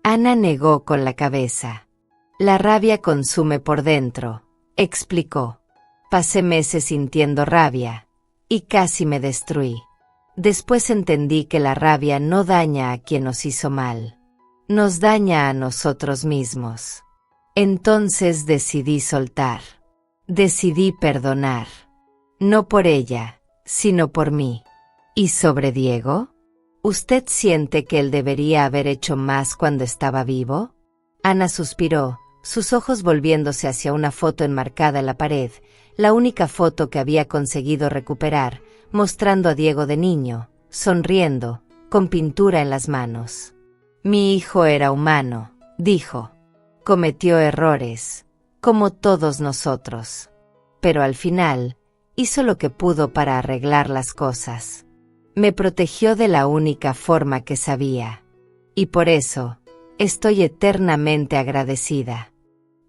Ana negó con la cabeza. «La rabia consume por dentro», explicó. «Pasé meses sintiendo rabia, y casi me destruí. Después entendí que la rabia no daña a quien nos hizo mal. Nos daña a nosotros mismos. Entonces decidí soltar. Decidí perdonar. No por ella, sino por mí». «¿Y sobre Diego? ¿Usted siente que él debería haber hecho más cuando estaba vivo?». Ana suspiró, sus ojos volviéndose hacia una foto enmarcada en la pared, la única foto que había conseguido recuperar, mostrando a Diego de niño, sonriendo, con pintura en las manos. «Mi hijo era humano», dijo. «Cometió errores, como todos nosotros. Pero al final, hizo lo que pudo para arreglar las cosas. Me protegió de la única forma que sabía. Y por eso, estoy eternamente agradecida.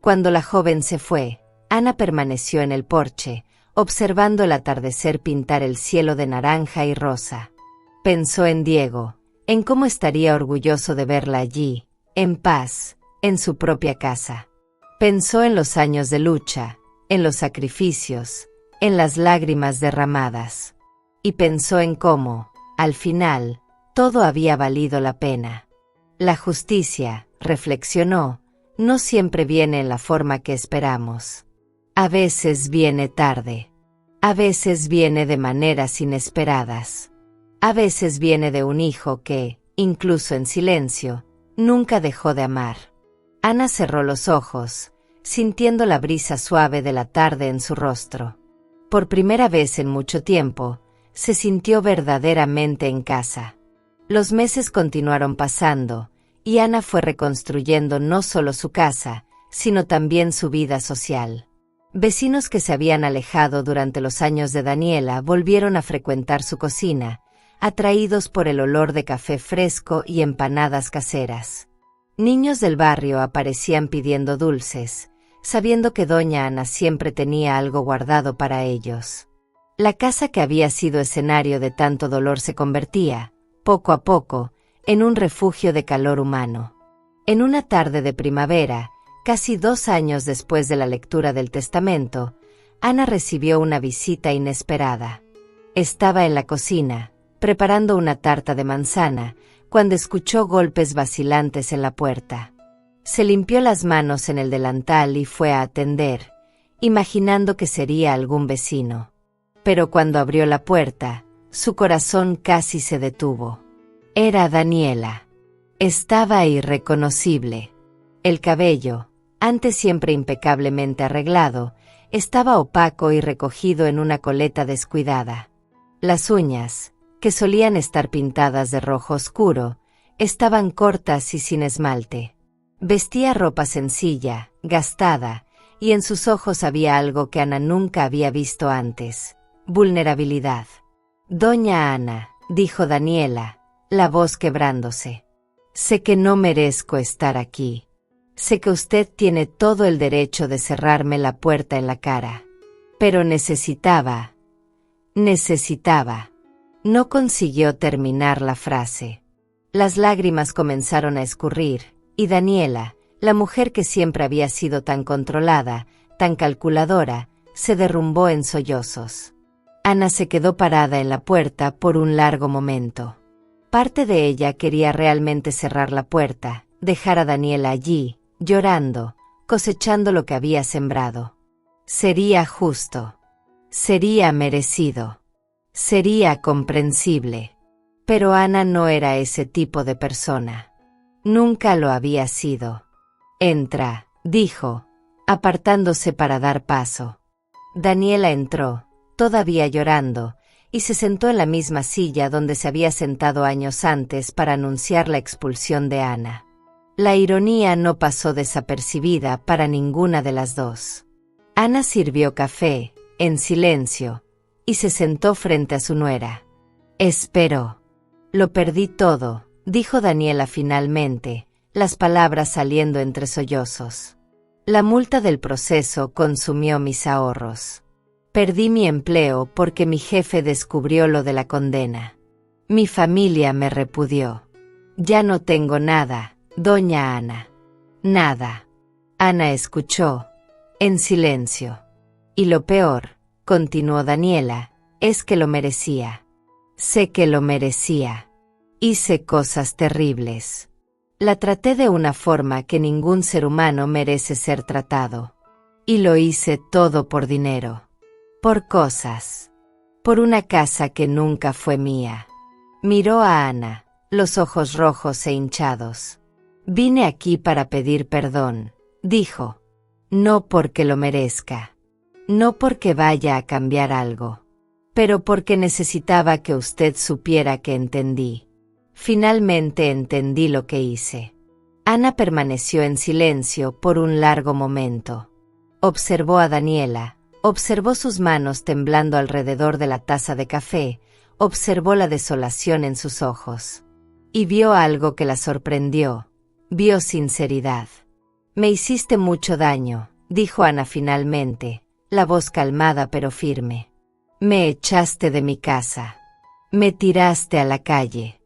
Cuando la joven se fue, Ana permaneció en el porche, observando el atardecer pintar el cielo de naranja y rosa. Pensó en Diego, en cómo estaría orgulloso de verla allí, en paz, en su propia casa. Pensó en los años de lucha, en los sacrificios, en las lágrimas derramadas. Y pensó en cómo, al final, todo había valido la pena. La justicia, reflexionó, no siempre viene en la forma que esperamos. A veces viene tarde. A veces viene de maneras inesperadas. A veces viene de un hijo que, incluso en silencio, nunca dejó de amar. Ana cerró los ojos, sintiendo la brisa suave de la tarde en su rostro. Por primera vez en mucho tiempo, se sintió verdaderamente en casa. Los meses continuaron pasando, y Ana fue reconstruyendo no solo su casa, sino también su vida social. Vecinos que se habían alejado durante los años de Daniela volvieron a frecuentar su cocina, atraídos por el olor de café fresco y empanadas caseras. Niños del barrio aparecían pidiendo dulces, sabiendo que doña Ana siempre tenía algo guardado para ellos. La casa que había sido escenario de tanto dolor se convertía, poco a poco, en un refugio de calor humano. En una tarde de primavera, casi 2 años después de la lectura del testamento, Ana recibió una visita inesperada. Estaba en la cocina, preparando una tarta de manzana, cuando escuchó golpes vacilantes en la puerta. Se limpió las manos en el delantal y fue a atender, imaginando que sería algún vecino. Pero cuando abrió la puerta, su corazón casi se detuvo. Era Daniela. Estaba irreconocible. El cabello, antes siempre impecablemente arreglado, estaba opaco y recogido en una coleta descuidada. Las uñas, que solían estar pintadas de rojo oscuro, estaban cortas y sin esmalte. Vestía ropa sencilla, gastada, y en sus ojos había algo que Ana nunca había visto antes: vulnerabilidad. «Doña Ana», dijo Daniela, la voz quebrándose. «Sé que no merezco estar aquí. Sé que usted tiene todo el derecho de cerrarme la puerta en la cara. Pero necesitaba. No consiguió terminar la frase. Las lágrimas comenzaron a escurrir, y Daniela, la mujer que siempre había sido tan controlada, tan calculadora, se derrumbó en sollozos. Ana se quedó parada en la puerta por un largo momento. Parte de ella quería realmente cerrar la puerta, dejar a Daniela allí, llorando, cosechando lo que había sembrado. Sería justo. Sería merecido. Sería comprensible. Pero Ana no era ese tipo de persona. Nunca lo había sido. «Entra», dijo, apartándose para dar paso. Daniela entró, todavía llorando, y se sentó en la misma silla donde se había sentado años antes para anunciar la expulsión de Ana. La ironía no pasó desapercibida para ninguna de las dos. Ana sirvió café, en silencio, y se sentó frente a su nuera. «Espero. Lo perdí todo», dijo Daniela finalmente, las palabras saliendo entre sollozos. «La multa del proceso consumió mis ahorros. Perdí mi empleo porque mi jefe descubrió lo de la condena. Mi familia me repudió. Ya no tengo nada, doña Ana. Nada». Ana escuchó, en silencio. «Y lo peor», continuó Daniela, «es que lo merecía. Sé que lo merecía. Hice cosas terribles. La traté de una forma que ningún ser humano merece ser tratado. Y lo hice todo por dinero. Por cosas. Por una casa que nunca fue mía». Miró a Ana, los ojos rojos e hinchados. «Vine aquí para pedir perdón», dijo. «No porque lo merezca. No porque vaya a cambiar algo. Pero porque necesitaba que usted supiera que entendí. Finalmente entendí lo que hice». Ana permaneció en silencio por un largo momento. Observó a Daniela, Observó sus manos temblando alrededor de la taza de café, observó la desolación en sus ojos. Y vio algo que la sorprendió. Vio sinceridad. «Me hiciste mucho daño», dijo Ana finalmente, la voz calmada pero firme. «Me echaste de mi casa. Me tiraste a la calle.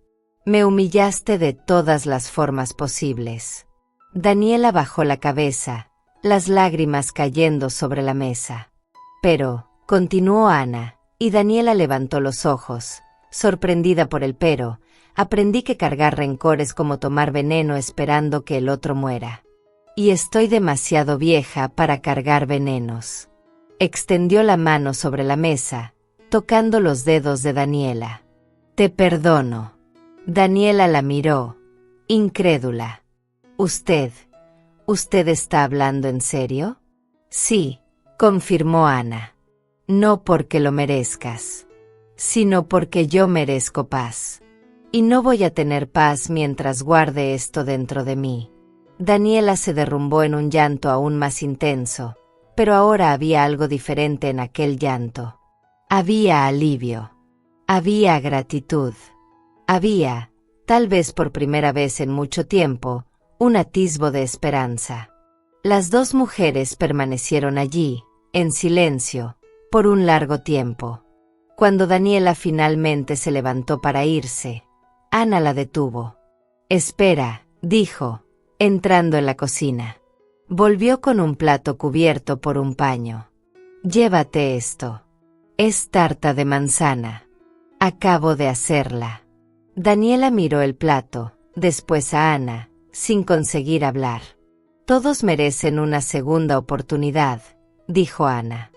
Me humillaste de todas las formas posibles». Daniela bajó la cabeza, las lágrimas cayendo sobre la mesa. «Pero», continuó Ana, y Daniela levantó los ojos, sorprendida por el pero, «aprendí que cargar rencor es como tomar veneno esperando que el otro muera. Y estoy demasiado vieja para cargar venenos». Extendió la mano sobre la mesa, tocando los dedos de Daniela. «Te perdono». Daniela la miró, incrédula. «¿Usted está hablando en serio?» «Sí», confirmó Ana. «No porque lo merezcas, sino porque yo merezco paz. Y no voy a tener paz mientras guarde esto dentro de mí». Daniela se derrumbó en un llanto aún más intenso, pero ahora había algo diferente en aquel llanto. Había alivio. Había gratitud. Había, tal vez por primera vez en mucho tiempo, un atisbo de esperanza. Las dos mujeres permanecieron allí, en silencio, por un largo tiempo. Cuando Daniela finalmente se levantó para irse, Ana la detuvo. «Espera», dijo, entrando en la cocina. Volvió con un plato cubierto por un paño. «Llévate esto. Es tarta de manzana. Acabo de hacerla». Daniela miró el plato, después a Ana, sin conseguir hablar. «Todos merecen una segunda oportunidad», dijo Ana.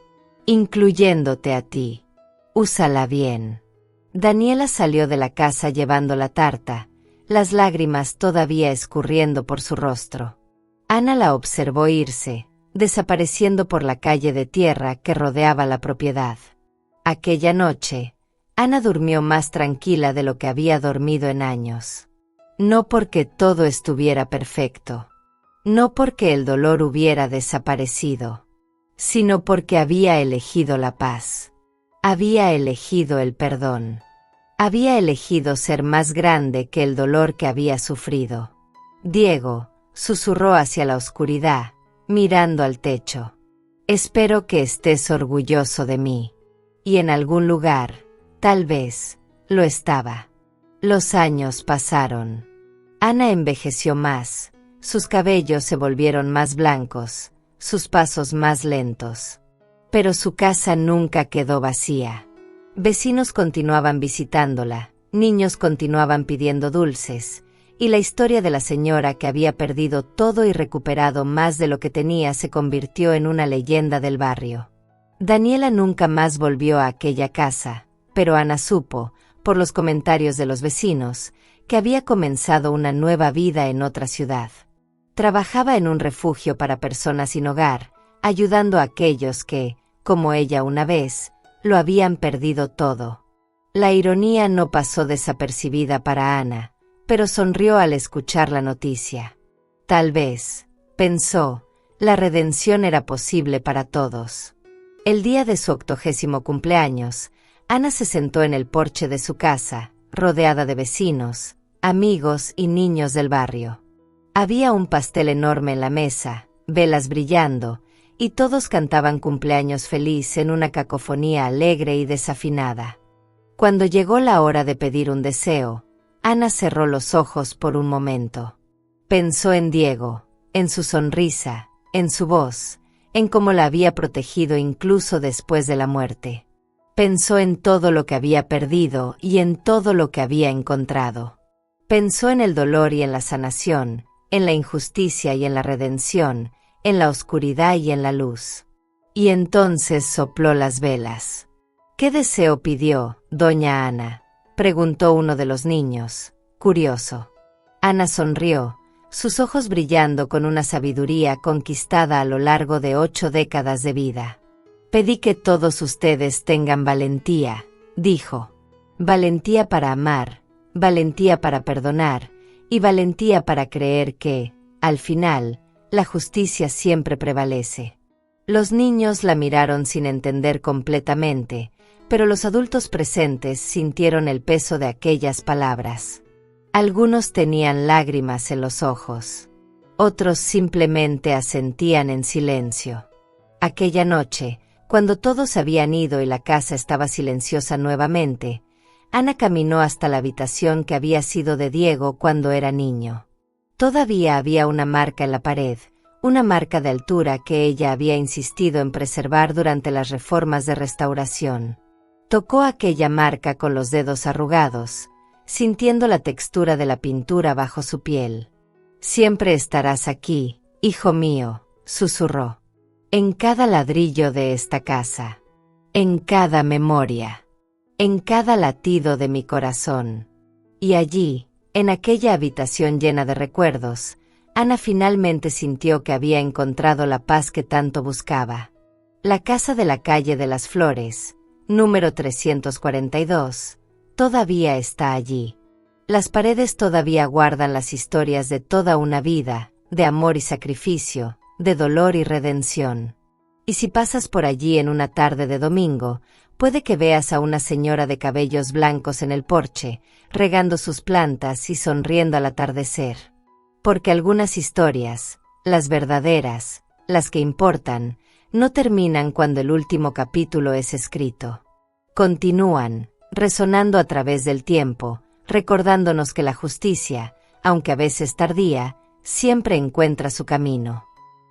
«Incluyéndote a ti. Úsala bien». Daniela salió de la casa llevando la tarta, las lágrimas todavía escurriendo por su rostro. Ana la observó irse, desapareciendo por la calle de tierra que rodeaba la propiedad. Aquella noche, Ana durmió más tranquila de lo que había dormido en años. No porque todo estuviera perfecto, no porque el dolor hubiera desaparecido, sino porque había elegido la paz. Había elegido el perdón. Había elegido ser más grande que el dolor que había sufrido. «Diego», susurró hacia la oscuridad, mirando al techo. «Espero que estés orgulloso de mí». Y en algún lugar, tal vez, lo estaba. Los años pasaron. Ana envejeció más, sus cabellos se volvieron más blancos, sus pasos más lentos. Pero su casa nunca quedó vacía. Vecinos continuaban visitándola, niños continuaban pidiendo dulces, y la historia de la señora que había perdido todo y recuperado más de lo que tenía se convirtió en una leyenda del barrio. Daniela nunca más volvió a aquella casa, pero Ana supo, por los comentarios de los vecinos, que había comenzado una nueva vida en otra ciudad. Trabajaba en un refugio para personas sin hogar, ayudando a aquellos que, como ella una vez, lo habían perdido todo. La ironía no pasó desapercibida para Ana, pero sonrió al escuchar la noticia. Tal vez, pensó, la redención era posible para todos. El día de su 80º cumpleaños, Ana se sentó en el porche de su casa, rodeada de vecinos, amigos y niños del barrio. Había un pastel enorme en la mesa, velas brillando, y todos cantaban cumpleaños feliz en una cacofonía alegre y desafinada. Cuando llegó la hora de pedir un deseo, Ana cerró los ojos por un momento. Pensó en Diego, en su sonrisa, en su voz, en cómo la había protegido incluso después de la muerte. Pensó en todo lo que había perdido y en todo lo que había encontrado. Pensó en el dolor y en la sanación, en la injusticia y en la redención, en la oscuridad y en la luz. Y entonces sopló las velas. «¿Qué deseo pidió, doña Ana?», preguntó uno de los niños, curioso. Ana sonrió, sus ojos brillando con una sabiduría conquistada a lo largo de 8 décadas de vida. «Pedí que todos ustedes tengan valentía», dijo. «Valentía para amar, valentía para perdonar, y valentía para creer que, al final, la justicia siempre prevalece». Los niños la miraron sin entender completamente, pero los adultos presentes sintieron el peso de aquellas palabras. Algunos tenían lágrimas en los ojos. Otros simplemente asentían en silencio. Aquella noche, cuando todos habían ido y la casa estaba silenciosa nuevamente, Ana caminó hasta la habitación que había sido de Diego cuando era niño. Todavía había una marca en la pared, una marca de altura que ella había insistido en preservar durante las reformas de restauración. Tocó aquella marca con los dedos arrugados, sintiendo la textura de la pintura bajo su piel. «Siempre estarás aquí, hijo mío», susurró. «En cada ladrillo de esta casa. En cada memoria. En cada latido de mi corazón». Y allí, en aquella habitación llena de recuerdos, Ana finalmente sintió que había encontrado la paz que tanto buscaba. La casa de la calle de las Flores, número 342, todavía está allí. Las paredes todavía guardan las historias de toda una vida, de amor y sacrificio, de dolor y redención. Y si pasas por allí en una tarde de domingo, puede que veas a una señora de cabellos blancos en el porche, regando sus plantas y sonriendo al atardecer. Porque algunas historias, las verdaderas, las que importan, no terminan cuando el último capítulo es escrito. Continúan, resonando a través del tiempo, recordándonos que la justicia, aunque a veces tardía, siempre encuentra su camino.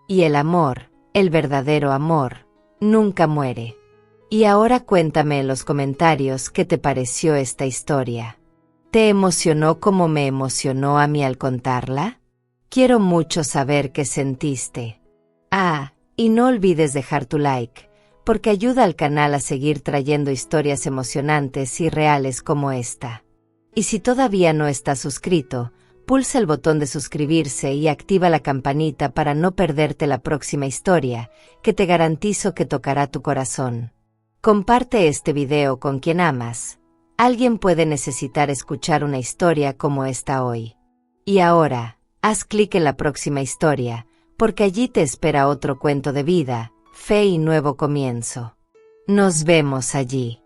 Y el amor, el verdadero amor, nunca muere. Y ahora cuéntame en los comentarios qué te pareció esta historia. ¿Te emocionó como me emocionó a mí al contarla? Quiero mucho saber qué sentiste. Y no olvides dejar tu like, porque ayuda al canal a seguir trayendo historias emocionantes y reales como esta. Y si todavía no estás suscrito, pulsa el botón de suscribirse y activa la campanita para no perderte la próxima historia, que te garantizo que tocará tu corazón. Comparte este video con quien amas. Alguien puede necesitar escuchar una historia como esta hoy. Y ahora, haz clic en la próxima historia, porque allí te espera otro cuento de vida, fe y nuevo comienzo. Nos vemos allí.